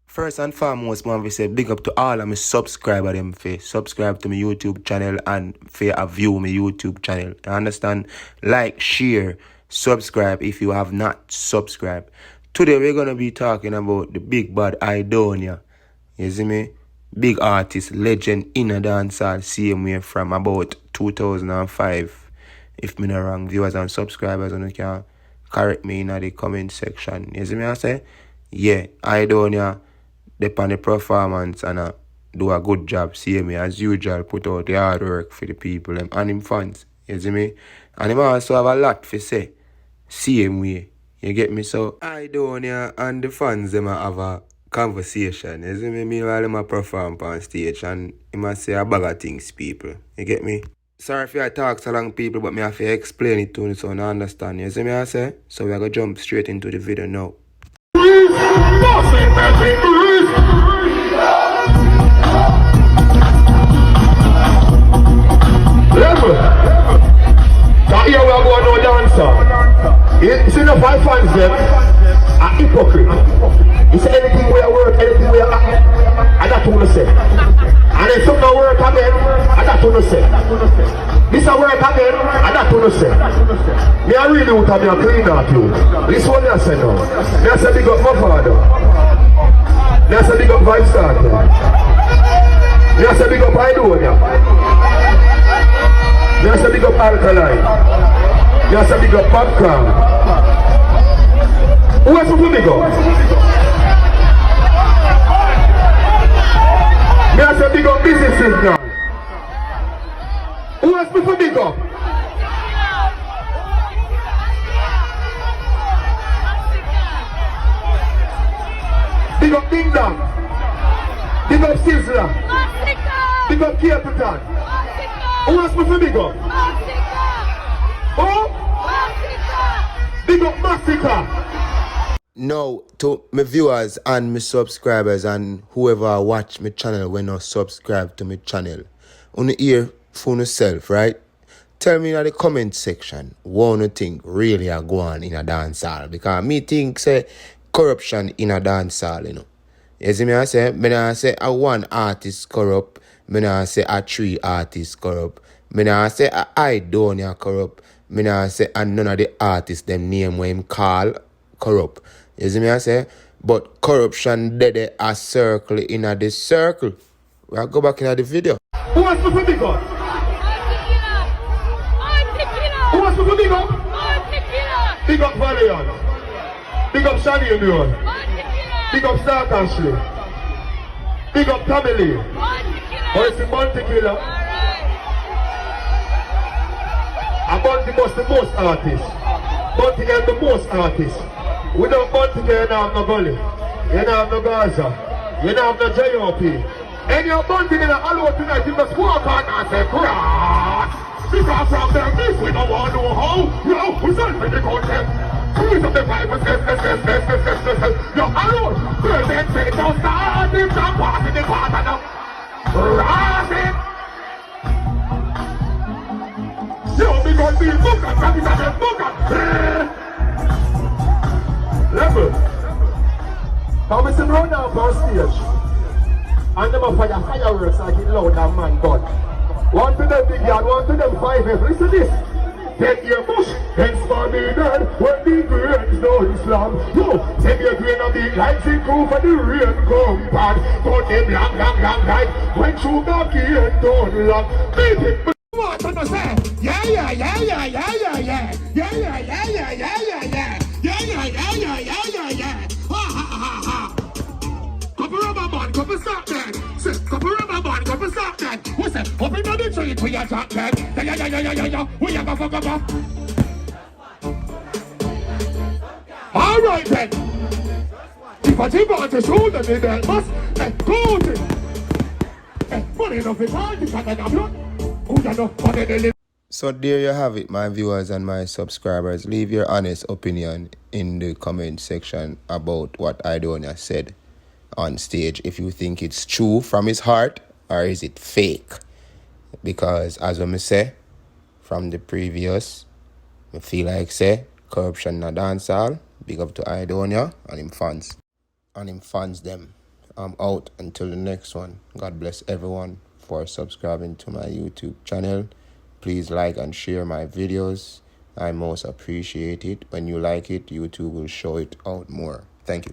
First and foremost, man, we say big up to all of my subscribers them for subscribe to my YouTube channel and for view my YouTube channel. You understand? Like, share, subscribe if you have not subscribed. Today we're gonna be talking about the big bad Aidonia. You see me? Big artist, legend in a dancehall, same way from about 2005. If me not wrong, viewers and subscribers, and you can correct me in the comment section. You see me I say? Yeah, Aidonia, depend on the performance and do a good job. See me as usual, put out the hard work for the people and him fans. You see me? And him also have a lot to say. Same way. You get me? So Aidonia and the fans them have a conversation. You see me? Meanwhile them a perform on stage and he must say a bag of things, people. You get me? Sorry if I talk so long, people, but me have to explain it to you so you understand. You see me I say? So we are gonna jump straight into the video now. That here we are going no dancer. You see the five fans them are hypocrite. You say anything we are work, anything we are and that's what I say. And then some no work again, and that's what I say. This a work again, and that's what I say. Me I really want to be a clean up you. This one I say now. Me I say big up my father. Me I say big up Vice Starter. Me I say big up Aidonia. Me I say big up Alkaline. Me I say big up Popcorn. Who else will big up? Me I say big up businesses now. Who else before big up? Big up Ding Dong. Big up Sizzler. Big up Capitan. Who else before big up? Oh? Big up Massacre. Now, to my viewers and my subscribers and whoever watch my channel when not subscribe to my channel, on hear for yourself, right? Tell me in the comment section what you think really are going on in a dancehall. Because me think say corruption in a dancehall, you know. You see me I say? Me not say a one artist corrupt. Me not say a three artists corrupt. Me not say a Aidonia corrupt. Me not say a none of the artists them name when him call corrupt. You see me I say? But corruption dead a circle in a the circle. We'll go back in the video. Who wants to big up? Who wants to big up? Big up Valiant. Big up Shani Union. Big up Stark Ashley. Big up Tamili. Or it's a Monte Killer. And Monte was the most artist. Monte is the most artist. Without Monte, you don't have no Gully. You don't have no Gaza. You don't have no J.O.P. And you're Monte in the hollow tonight, you must walk on and say, cross. Because from them, this we don't want to know how. Yo, we send for the content. Squeeze up the Bible, yes. You're alone. Present faith, don't start it, jump off in the water now. Cross it. Yo, because we book up, that is a book up. Level. Now we sit round down on stage. And them a fire fireworks like it loud and man gun. One to them big yard, one to them 5F. Listen this. 10-year bush, hence for me dead. When the grains no Islam. Yo, 10-year grain of the lights in crew for the rain come bad. Turn them long right. When sugar cane turn long. Beat it. What on the say? Yeah. Couple rubber band, couple stop then. Couple rubber band, couple stop then. What's that? Up in the tree to your top then. Yeah. We have a fuck up. All right then. If I take on to show them in there, must go to. Money enough is hard, because I got blood. So there you have it, my viewers and my subscribers. Leave your honest opinion in the comment section about what Aidonia said on stage. If you think it's true from his heart or is it fake? Because as I say from the previous, I feel like say corruption in a dancehall. Big up to Aidonia and him fans. And him fans them. I'm out until the next one. God bless everyone for subscribing to my YouTube channel. Please like and share my videos. I most appreciate it. When you like it, YouTube will show it out more. Thank you.